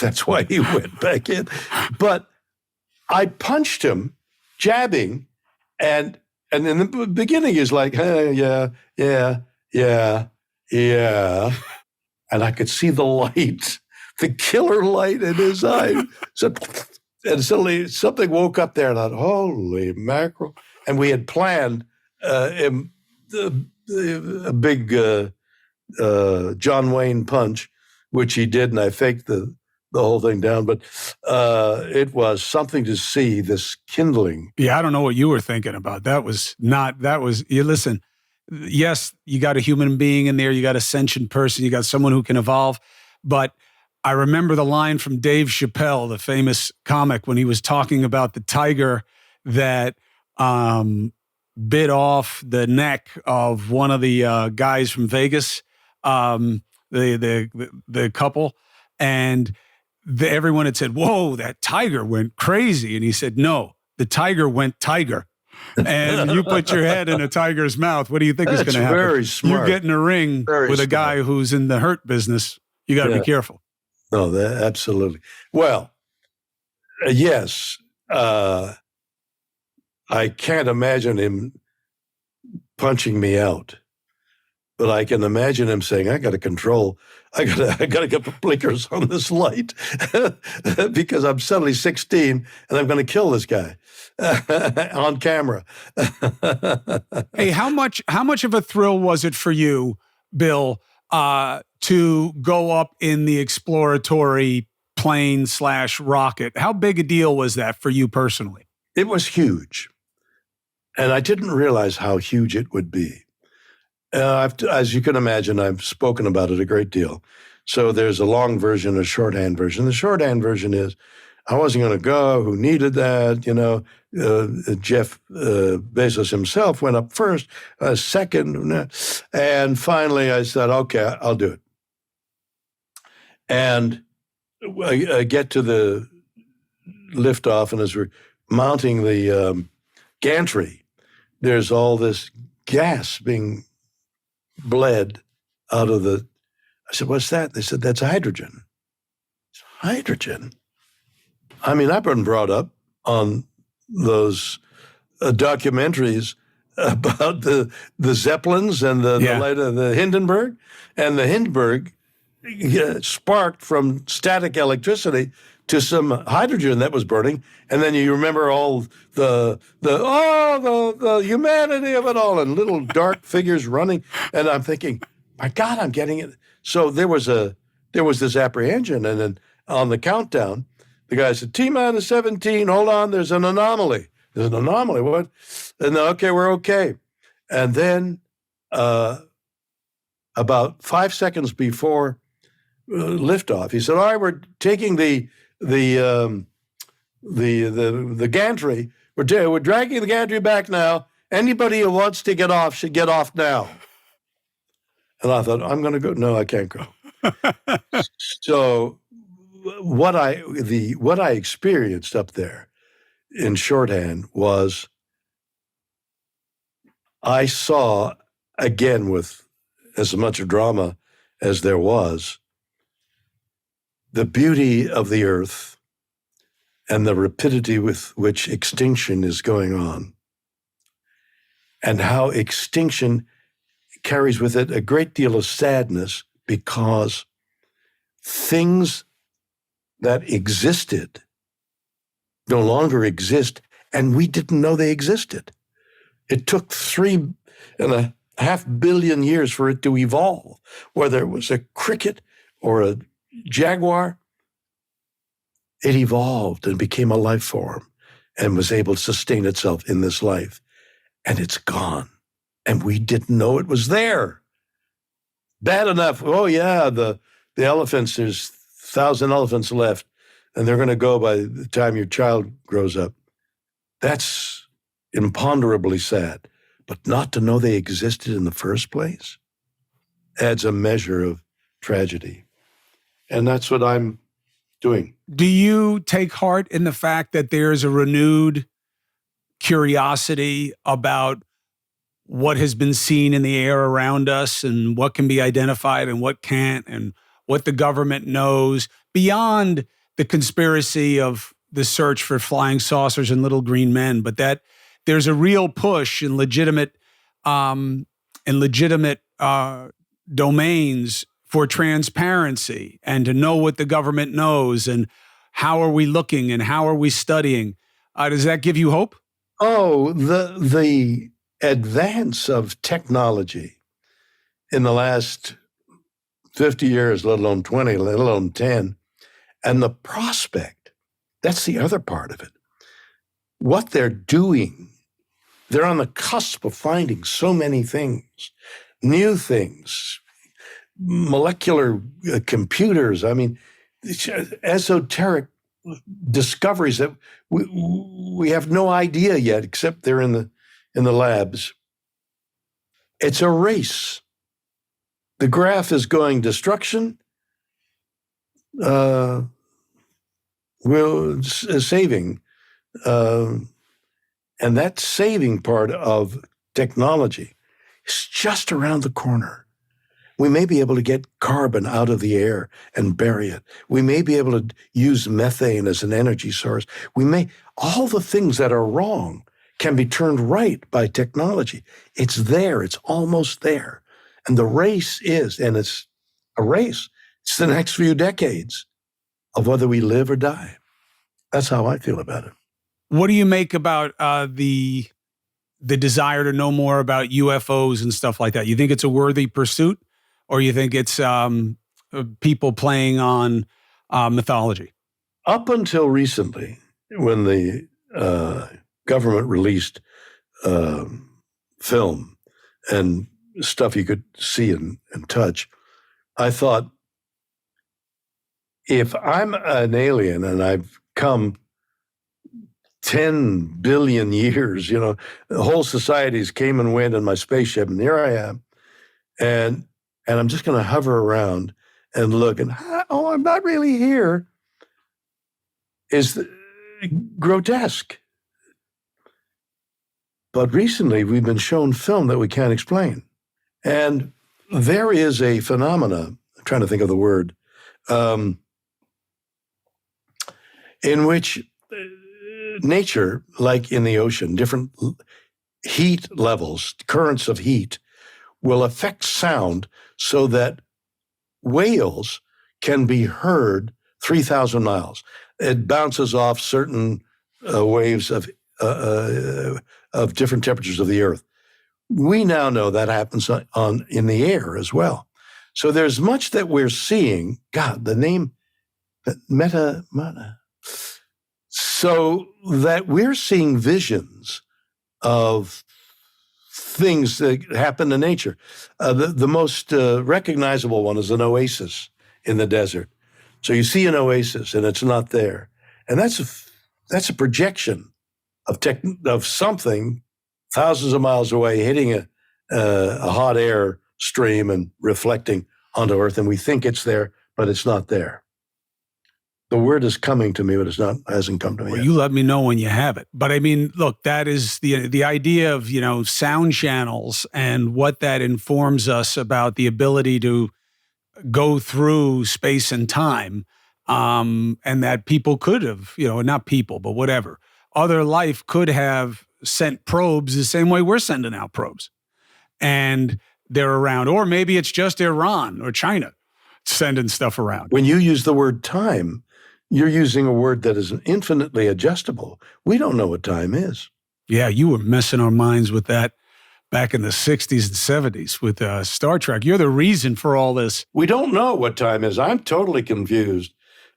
That's why he went back in. But I punched him, jabbing, And in the beginning, he's like, hey, yeah, yeah, yeah, yeah. And I could see the light, the killer light in his eye. So, and suddenly something woke up there, and I thought, holy mackerel. And we had planned a big John Wayne punch, which he did, and I faked the whole thing down. But it was something to see this kindling. Yeah, I don't know what you were thinking about. You listen, yes, you got a human being in there, you got a sentient person, you got someone who can evolve. But I remember the line from Dave Chappelle, the famous comic, when he was talking about the tiger that bit off the neck of one of the guys from Vegas, the couple, and everyone had said, "Whoa, that tiger went crazy," and he said, "No, the tiger went tiger." And you put your head in a tiger's mouth. What do you think is going to happen? Very smart. You're getting a ring with a guy who's in the hurt business. You got to be careful. No, absolutely. Well, yes. I can't imagine him punching me out, but I can imagine him saying, I got to get the blinkers on this light because I'm suddenly 16 and I'm going to kill this guy on camera. Hey, how much of a thrill was it for you, Bill, to go up in the exploratory plane/rocket? How big a deal was that for you personally? It was huge. And I didn't realize how huge it would be. As you can imagine, I've spoken about it a great deal. So there's a long version, a shorthand version. The shorthand version is, I wasn't going to go. Who needed that? Jeff Bezos himself went up first, second. And finally I said, okay, I'll do it. And I get to the liftoff, and as we're mounting the gantry, there's all this gas being bled out of the. I said, what's that? They said, that's hydrogen. Hydrogen? I mean, I've been brought up on those documentaries about the Zeppelins and the Hindenburg. And the Hindenburg sparked from static electricity to some hydrogen that was burning, and then you remember all the humanity of it all, and little dark figures running, and I'm thinking, my God, I'm getting it. So there was this apprehension, and then on the countdown, the guy said, T-minus 17, hold on, there's an anomaly. There's an anomaly, what? And okay, we're okay. And then about 5 seconds before liftoff, he said, all right, we're taking the gantry. We're dragging the gantry back now. Anybody who wants to get off should get off now. And I thought, I'm going to go. No, I can't go. So what I experienced up there in shorthand was, I saw, again, with as much drama as there was, the beauty of the earth and the rapidity with which extinction is going on, and how extinction carries with it a great deal of sadness, because things that existed no longer exist, and we didn't know they existed. It took 3.5 billion years for it to evolve, whether it was a cricket or a jaguar. It evolved and became a life form and was able to sustain itself in this life. And it's gone. And we didn't know it was there. Bad enough. Oh, yeah, the elephants, there's 1,000 elephants left, and they're going to go by the time your child grows up. That's imponderably sad. But not to know they existed in the first place adds a measure of tragedy. And that's what I'm doing. Do you take heart in the fact that there's a renewed curiosity about what has been seen in the air around us, and what can be identified and what can't, and what the government knows beyond the conspiracy of the search for flying saucers and little green men, but that there's a real push in legitimate domains for transparency and to know what the government knows and how are we looking and how are we studying. Does that give you hope? Oh, the advance of technology in the last 50 years, let alone 20, let alone 10, and the prospect, that's the other part of it. What they're doing, they're on the cusp of finding so many things, new things, molecular computers. I mean, esoteric discoveries that we have no idea yet, except they're in the labs. It's a race. The graph is going destruction, saving, and that saving part of technology is just around the corner. We may be able to get carbon out of the air and bury it. We may be able to use methane as an energy source. All the things that are wrong can be turned right by technology. It's there. It's almost there. And the race is, and it's a race. It's the next few decades of whether we live or die. That's how I feel about it. What do you make about the desire to know more about UFOs and stuff like that? You think it's a worthy pursuit? Or you think it's people playing on mythology? Up until recently, when the government released film and stuff you could see and touch, I thought, if I'm an alien and I've come 10 billion years, the whole societies came and went in my spaceship, and here I am, and I'm just going to hover around and look, and I'm not really here, is grotesque. But recently, we've been shown film that we can't explain. And there is a phenomena, I'm trying to think of the word, in which nature, like in the ocean, different heat levels, currents of heat, will affect sound so that whales can be heard 3,000 miles. It bounces off certain waves of different temperatures of the Earth. We now know that happens in the air as well. So there's much that we're seeing. God, the name, meta. So that we're seeing visions of things that happen in nature. The most recognizable one is an oasis in the desert. So you see an oasis and it's not there. And that's a projection of something thousands of miles away hitting a hot air stream and reflecting onto Earth. And we think it's there, but it's not there. The word is coming to me, but hasn't come to me yet. You let me know when you have it. But I mean, look, that is the idea of, sound channels and what that informs us about the ability to go through space and time. And that people could have, not people, but whatever. Other life could have sent probes the same way we're sending out probes. And they're around. Or maybe it's just Iran or China sending stuff around. When you use the word time, you're using a word that is infinitely adjustable. We don't know what time is. Yeah, you were messing our minds with that back in the 60s and 70s with Star Trek. You're the reason for all this. We don't know what time is. I'm totally confused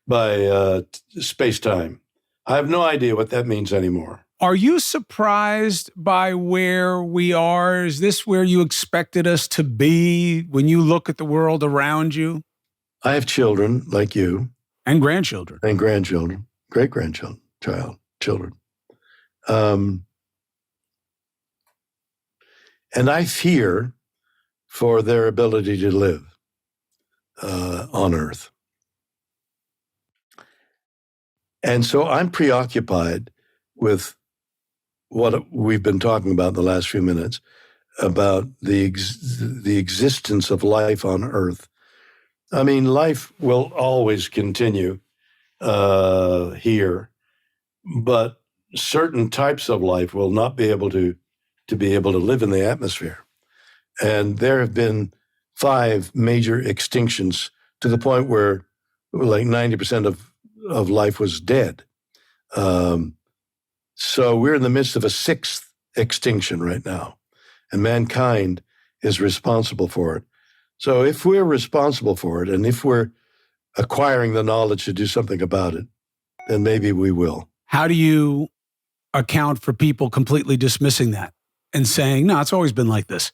by space-time. I have no idea what that means anymore. Are you surprised by where we are? Is this where you expected us to be when you look at the world around you? I have children like you. And grandchildren. And grandchildren, great-grandchildren, children. And I fear for their ability to live on Earth. And so I'm preoccupied with what we've been talking about in the last few minutes, about the existence of life on Earth. I mean, life will always continue here, but certain types of life will not be able to be able to live in the atmosphere. And there have been 5 major extinctions to the point where like 90% of life was dead. So we're in the midst of a 6th extinction right now, and mankind is responsible for it. So if we're responsible for it, and if we're acquiring the knowledge to do something about it, then maybe we will. How do you account for people completely dismissing that and saying, no, it's always been like this?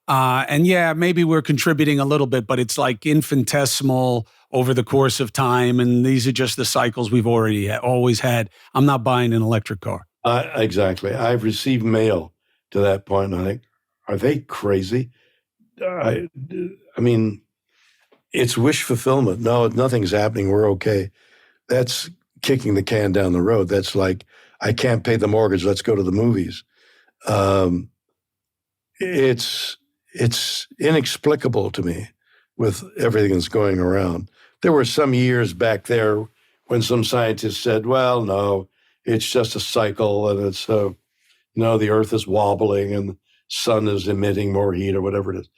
And yeah, maybe we're contributing a little bit, but it's like infinitesimal over the course of time. And these are just the cycles we've always had. I'm not buying an electric car. Exactly. I've received mail to that point, and I think, are they crazy? I mean, it's wish fulfillment. No, nothing's happening. We're okay. That's kicking the can down the road. That's like, I can't pay the mortgage. Let's go to the movies. It's inexplicable to me with everything that's going around. There were some years back there when some scientists said, well, no, it's just a cycle, and it's, the earth is wobbling and the sun is emitting more heat or whatever it is.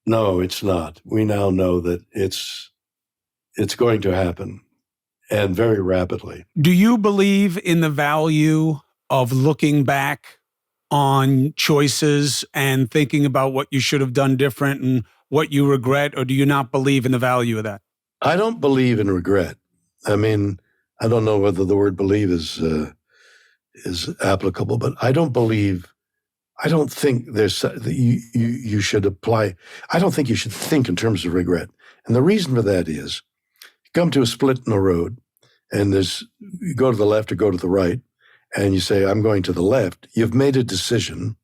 No, it's not. We now know that it's going to happen, and very rapidly. Do you believe in the value of looking back on choices and thinking about what you should have done different and what you regret, or do you not believe in the value of that? I don't believe in regret. I mean, I don't know whether the word believe is applicable, but I don't think you should apply. I don't think you should think in terms of regret. And the reason for that is, you come to a split in the road, and you go to the left or go to the right, and you say, I'm going to the left. You've made a decision,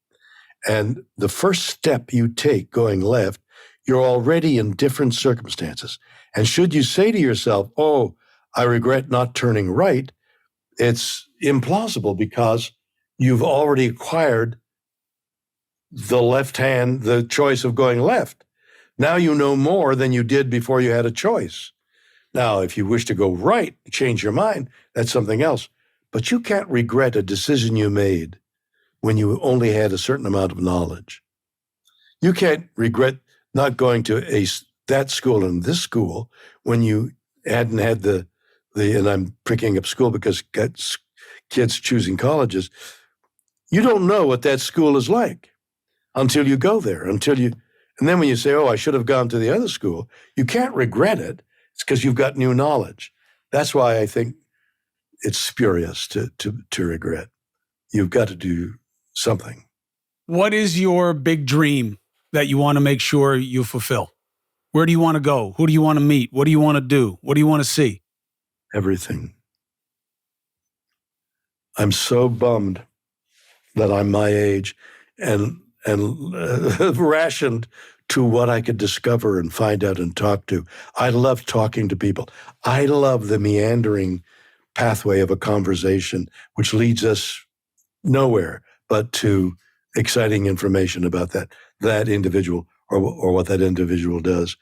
and the first step you take going left, you're already in different circumstances. And should you say to yourself, oh, I regret not turning right, it's implausible, because you've already acquired the choice of going left. Now you know more than you did before you had a choice. Now, if you wish to go right, change your mind, that's something else. But you can't regret a decision you made when you only had a certain amount of knowledge. You can't regret not going to that school and this school when you hadn't had and I'm picking up school because kids choosing colleges. You don't know what that school is like until you go there, and then when you say, oh, I should have gone to the other school, you can't regret it. It's because you've got new knowledge. That's why I think it's spurious to regret. You've got to do something. What is your big dream that you want to make sure you fulfill? Where do you want to go? Who do you want to meet? What do you want to do? What do you want to see? Everything. I'm so bummed that I'm my age and rationed to what I could discover and find out and talk to. I love talking to people. I love the meandering pathway of a conversation, which leads us nowhere but to exciting information about that individual or what that individual does.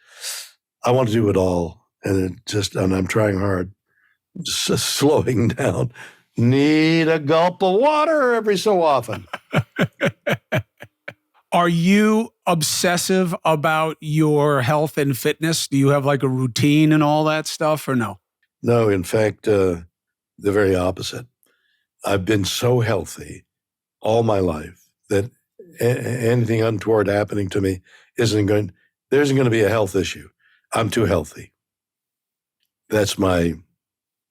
I want to do it all, and I'm trying hard, just slowing down. Need a gulp of water every so often. Are you obsessive about your health and fitness? Do you have like a routine and all that stuff, or no? No, in fact, the very opposite. I've been so healthy all my life that anything untoward happening to me there isn't going to be a health issue. I'm too healthy. That's my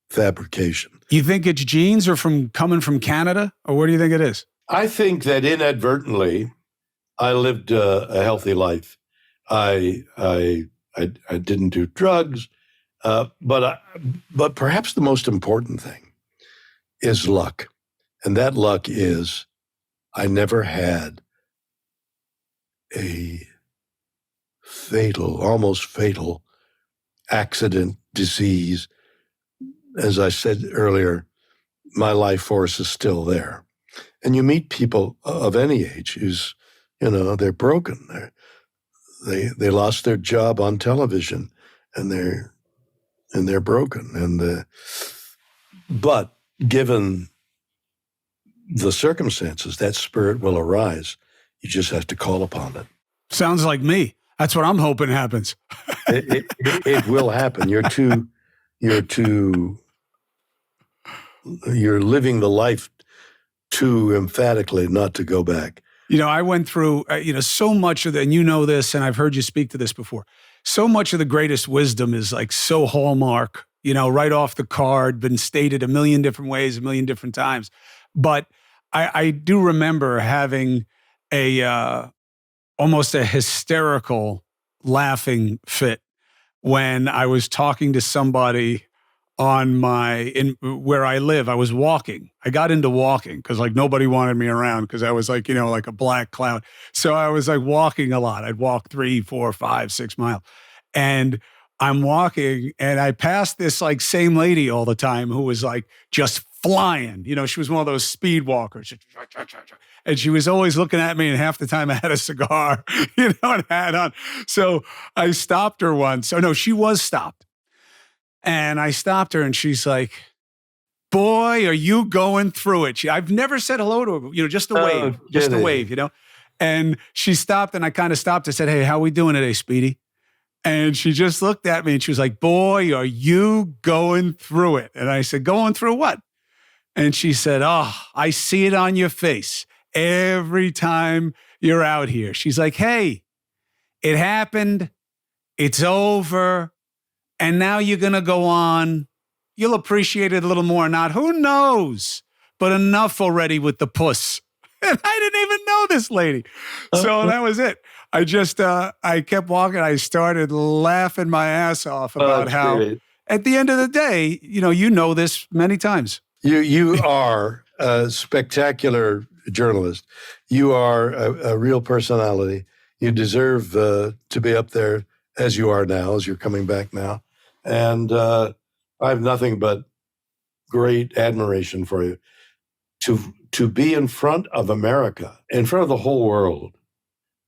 fabrication. You think it's genes or coming from Canada, or where do you think it is? I think that inadvertently, I lived a healthy life. I didn't do drugs, but perhaps the most important thing is luck, and that luck is I never had a almost fatal accident, disease. As I said earlier, my life force is still there. And you meet people of any age who's, they're broken. They lost their job on television, and they're broken. But given the circumstances, that spirit will arise. You just have to call upon it. Sounds like me. That's what I'm hoping happens. It will happen. You're living the life too emphatically not to go back. I went through, so much of and you know this, and I've heard you speak to this before. So much of the greatest wisdom is like so hallmark, right off the card, been stated a million different ways, a million different times. But I do remember having almost a hysterical laughing fit when I was talking to somebody where I live. I was walking. I got into walking because like nobody wanted me around because I was like, like a black cloud. So I was like walking a lot. I'd walk 3, 4, 5, 6 miles. And I'm walking and I passed this like same lady all the time who was like just flying. She was one of those speed walkers. And she was always looking at me, and half the time I had a cigar, and hat on. So I stopped her once. Oh, no, she was stopped. And I stopped her, and she's like, boy, are you going through it? I've never said hello to her, just a wave, just a wave, And she stopped, and I kind of stopped and said, hey, how we doing today, Speedy? And she just looked at me, and she was like, boy, are you going through it? And I said, going through what? And she said, oh, I see it on your face every time you're out here. She's like, hey, it happened. It's over. And now you're going to go on. You'll appreciate it a little more. Not who knows, but enough already with the puss. And I didn't even know this lady. So that was it. I just, I kept walking. I started laughing my ass off about how great. At the end of the day, you know this many times. You are a spectacular journalist. You are a real personality. You deserve to be up there as you are now, as you're coming back now. And I have nothing but great admiration for you. To be in front of America, in front of the whole world,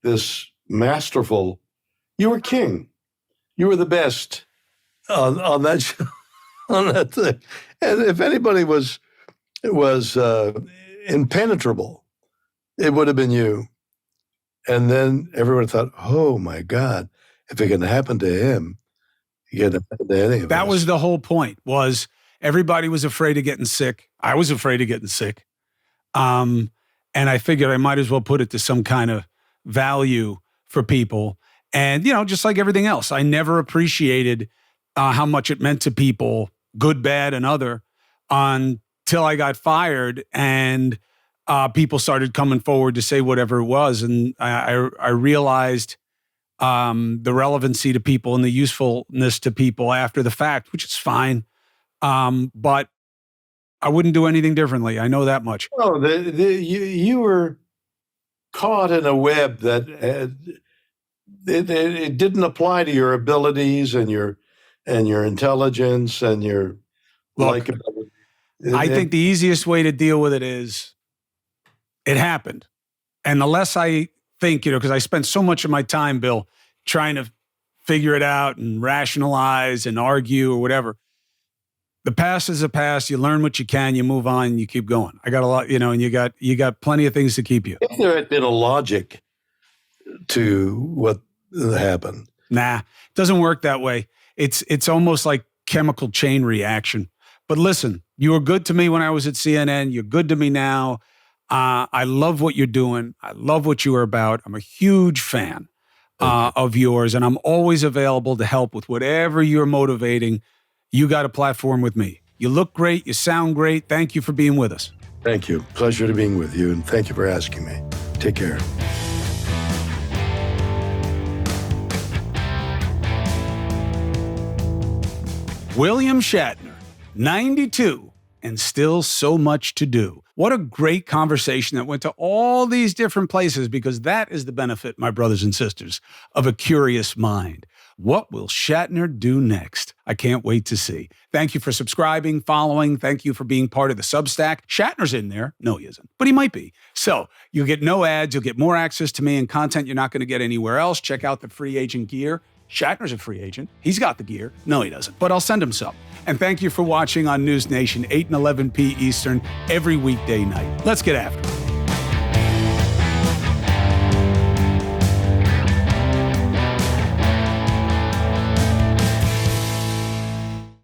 this masterful, you were king. You were the best on that show, on that thing. And if anybody was impenetrable, it would have been you. And then everyone thought, oh my God, if it can happen to him, it can happen to any of us. That was the whole point, was everybody was afraid of getting sick. I was afraid of getting sick. And I figured I might as well put it to some kind of value for people. And, just like everything else, I never appreciated how much it meant to people, good, bad, and other, until I got fired and people started coming forward to say whatever it was. And I realized the relevancy to people and the usefulness to people after the fact, which is fine. But I wouldn't do anything differently. I know that much. Oh, you were caught in a web that it didn't apply to your abilities and your intelligence and your likability. I think the easiest way to deal with it is it happened. And the less I think, because I spent so much of my time, Bill, trying to figure it out and rationalize and argue or whatever. The past is the past. You learn what you can, you move on, and you keep going. I got a lot, and you got plenty of things to keep you. If there had been a logic to what happened. Nah, it doesn't work that way. It's almost like chemical chain reaction. But listen, you were good to me when I was at CNN. You're good to me now. I love what you're doing. I love what you are about. I'm a huge fan of yours, and I'm always available to help with whatever you're motivating. You got a platform with me. You look great. You sound great. Thank you for being with us. Thank you. Pleasure to being with you, and thank you for asking me. Take care. William Shatner, 92, and still so much to do. What a great conversation that went to all these different places, because that is the benefit, my brothers and sisters, of a curious mind. What will Shatner do next? I can't wait to see. Thank you for subscribing, following. Thank you for being part of the Substack. Shatner's in there. No, he isn't, but he might be. So you'll get no ads. You'll get more access to me and content you're not going to get anywhere else. Check out the free agent gear. Shatner's a free agent. He's got the gear. No, he doesn't, but I'll send him some. And thank you for watching on News Nation, 8 and 11 p. Eastern, every weekday night. Let's get after it.